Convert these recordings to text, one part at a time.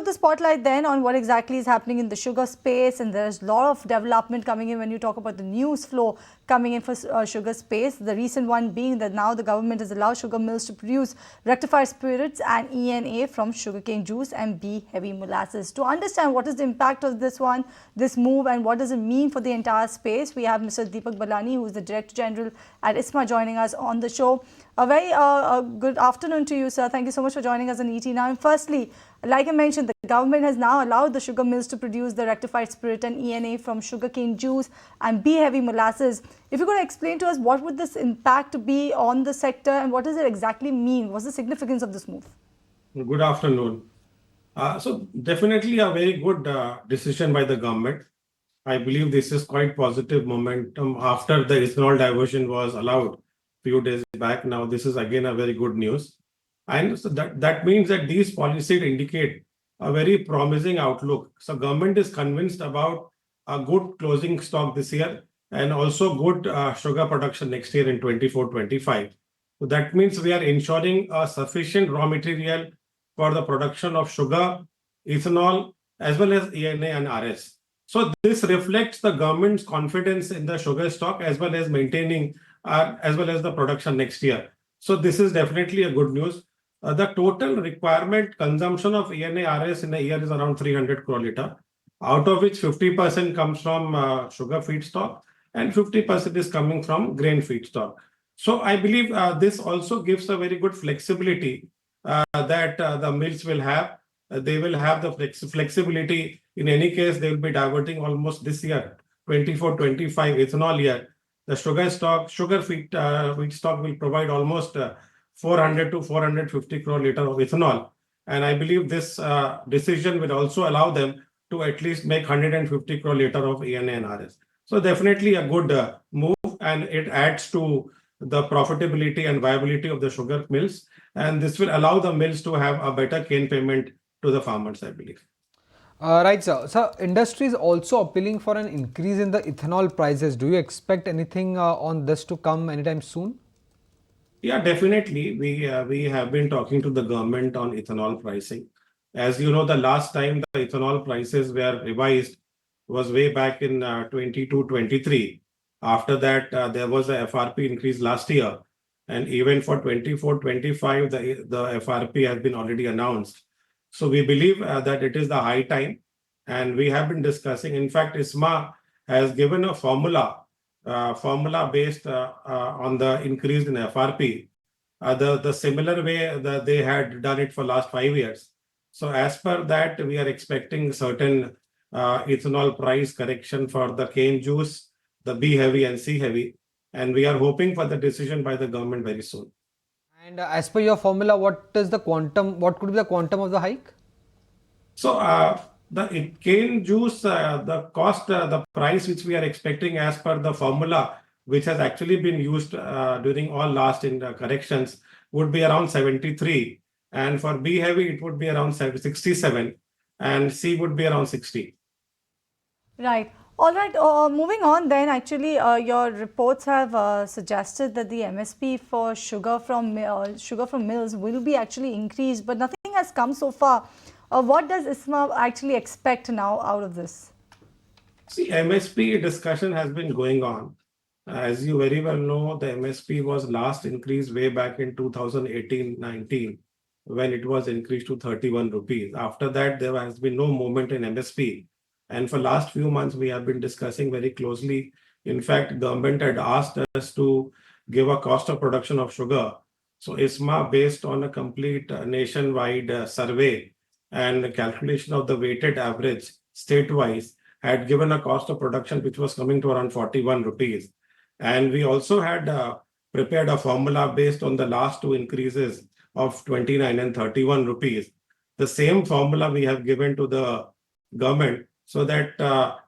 the spotlight then on what exactly is happening in the sugar space, and there's a lot of development coming in when you talk about the news flow coming in for sugar space. The recent one being that now the government has allowed sugar mills to produce rectified spirits and ENA from sugarcane juice and B-heavy molasses. To understand what is the impact of this move, and what does it mean for the entire space, we have Mr. Deepak Ballani, who is the Director General at ISMA, joining us on the show. A very good afternoon to you, sir. Thank you so much for joining us on ET Now. And firstly, like I mentioned, the government has now allowed the sugar mills to produce the rectified spirit and ENA from sugarcane juice and B-heavy molasses. If you could explain to us what would this impact be on the sector, and what does it exactly mean? What's the significance of this move? Good afternoon. So definitely a very good decision by the government. I believe this is quite positive momentum after the ethanol diversion was allowed few days back. Now this is again a very good news. And so that means that these policies indicate a very promising outlook. So government is convinced about a good closing stock this year and also good sugar production next year in 24-25. So that means we are ensuring a sufficient raw material for the production of sugar, ethanol, as well as ENA and RS. So this reflects the government's confidence in the sugar stock as well as maintaining as well as the production next year. So this is definitely a good news. The total requirement consumption of ENA RS in a year is around 300 crore litre, out of which 50% comes from sugar feedstock and 50% is coming from grain feedstock. So I believe this also gives a very good flexibility that the mills will have. They will have the flexibility. In any case, they will be diverting almost this year, 24-25 ethanol year. The sugar feedstock will provide almost 400 to 450 crore litre of ethanol. And I believe this decision will also allow them to at least make 150 crore litre of ENA and RS. So definitely a good move, and it adds to the profitability and viability of the sugar mills. And this will allow the mills to have a better cane payment to the farmers, I believe. Right, sir. So, industry is also appealing for an increase in the ethanol prices. Do you expect anything on this to come anytime soon? Yeah, definitely. We have been talking to the government on ethanol pricing. As you know, the last time the ethanol prices were revised was way back in 22-23. After that, there was a FRP increase last year. And even for 24-25, the FRP has been already announced. So we believe that it is the high time, and we have been discussing. In fact, ISMA has given a formula based on the increase in FRP, the similar way that they had done it for last 5 years. So as per that, we are expecting certain ethanol price correction for the cane juice, the B heavy and C heavy, and we are hoping for the decision by the government very soon. And as per your formula, what is the quantum? What could be the quantum of the hike? So the cane juice, the cost, the price which we are expecting as per the formula, which has actually been used during all last in the corrections, would be around 73. And for B heavy, it would be around 67, and C would be around 60. Right. All right. Moving on then, actually, your reports have suggested that the MSP for sugar from mills will be actually increased, but nothing has come so far. What does ISMA actually expect now out of this? See, MSP discussion has been going on. As you very well know, the MSP was last increased way back in 2018-19, when it was increased to 31 rupees. After that, there has been no movement in MSP. And for last few months, we have been discussing very closely. In fact, government had asked us to give a cost of production of sugar. So ISMA, based on a complete nationwide survey and the calculation of the weighted average state-wise, had given a cost of production which was coming to around 41 rupees. And we also had prepared a formula based on the last two increases of 29 and 31 rupees. The same formula we have given to the government so that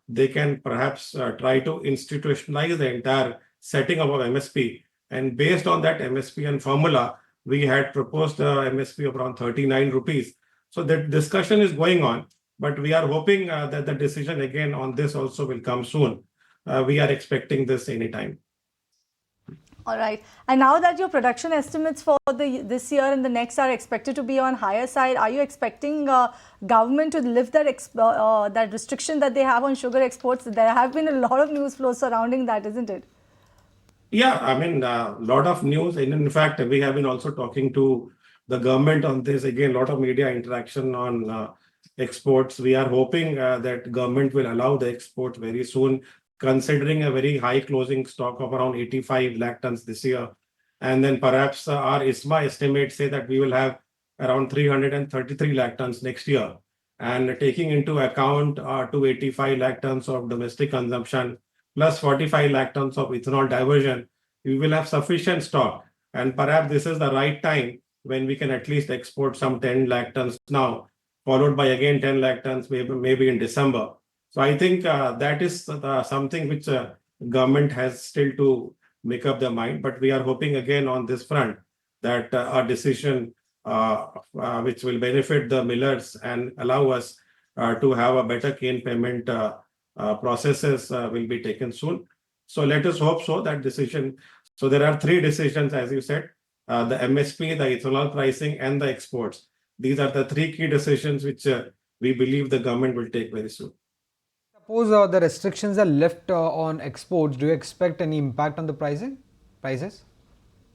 they can perhaps try to institutionalize the entire setting up of MSP. And based on that MSP and formula, we had proposed a MSP of around 39 rupees. So that discussion is going on, but we are hoping that the decision again on this also will come soon. We are expecting this anytime. All right. And now that your production estimates for this year and the next are expected to be on higher side, are you expecting government to lift that restriction that they have on sugar exports? There have been a lot of news flows surrounding that, isn't it? Yeah, I mean, a lot of news. And in fact, we have been also talking to the government on this. Again, a lot of media interaction on exports. We are hoping that government will allow the export very soon, considering a very high closing stock of around 85 lakh tons this year. And then perhaps our ISMA estimates say that we will have around 333 lakh tons next year. And taking into account 285 lakh tons of domestic consumption, plus 45 lakh tons of ethanol diversion, we will have sufficient stock. And perhaps this is the right time when we can at least export some 10 lakh tons now, followed by again 10 lakh tons maybe in December. So I think that is something which government has still to make up their mind. But we are hoping again on this front that our decision which will benefit the millers and allow us to have a better cane payment processes will be taken soon. So let us hope so, that decision. So there are three decisions, as you said, the MSP, the ethanol pricing, and the exports. These are the three key decisions which we believe the government will take very soon. Suppose the restrictions are left on exports, do you expect any impact on the prices?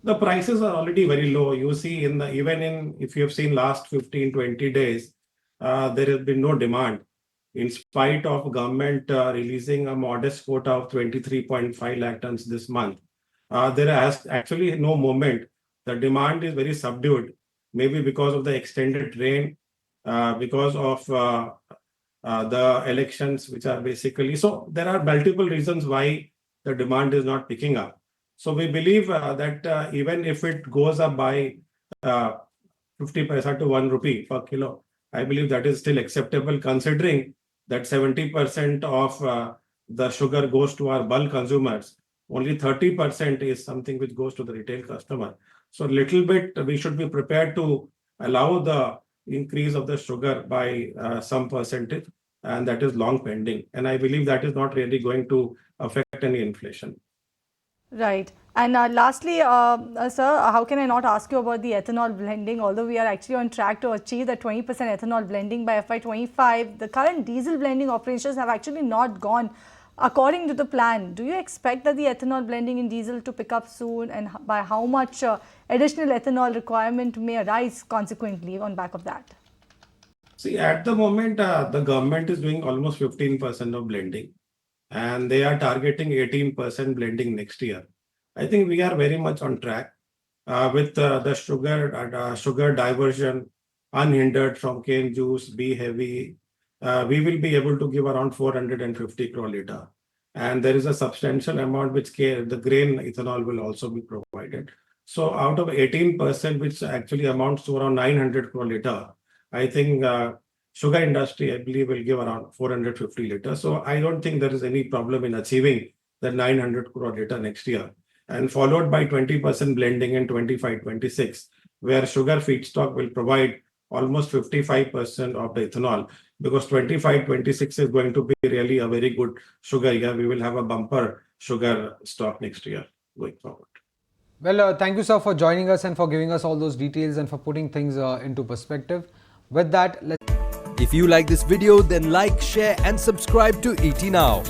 The prices are already very low. You see, if you have seen last 15, 20 days, there has been no demand. In spite of government releasing a modest quota of 23.5 lakh tons this month, there has actually no movement. The demand is very subdued, maybe because of the extended rain, because of the elections, which are basically, so there are multiple reasons why the demand is not picking up. So we believe that even if it goes up by 50 paisa to 1 rupee per kilo, I believe that is still acceptable, considering that 70% of the sugar goes to our bulk consumers. Only 30% is something which goes to the retail customer. So little bit we should be prepared to allow the increase of the sugar by some percentage, and that is long pending. And I believe that is not really going to affect any inflation. Right. And lastly, sir, how can I not ask you about the ethanol blending? Although we are actually on track to achieve the 20% ethanol blending by FY25, the current diesel blending operations have actually not gone according to the plan. Do you expect that the ethanol blending in diesel to pick up soon, and by how much additional ethanol requirement may arise consequently on back of that? See, at the moment, the government is doing almost 15% of blending, and they are targeting 18% blending next year. I think we are very much on track with the sugar diversion unhindered from cane juice, B heavy. We will be able to give around 450 crore liter. And there is a substantial amount which the grain ethanol will also be provided. So out of 18%, which actually amounts to around 900 crore liter, I think sugar industry, I believe, will give around 450 liters. So I don't think there is any problem in achieving the 900 crore liter next year. And followed by 20% blending in 25-26, where sugar feedstock will provide almost 55% of the ethanol, because 25-26 is going to be really a very good sugar year. We will have a bumper sugar stock next year going forward. Well, thank you, sir, for joining us and for giving us all those details and for putting things into perspective. With that, If you like this video, then like, share and subscribe to ET Now.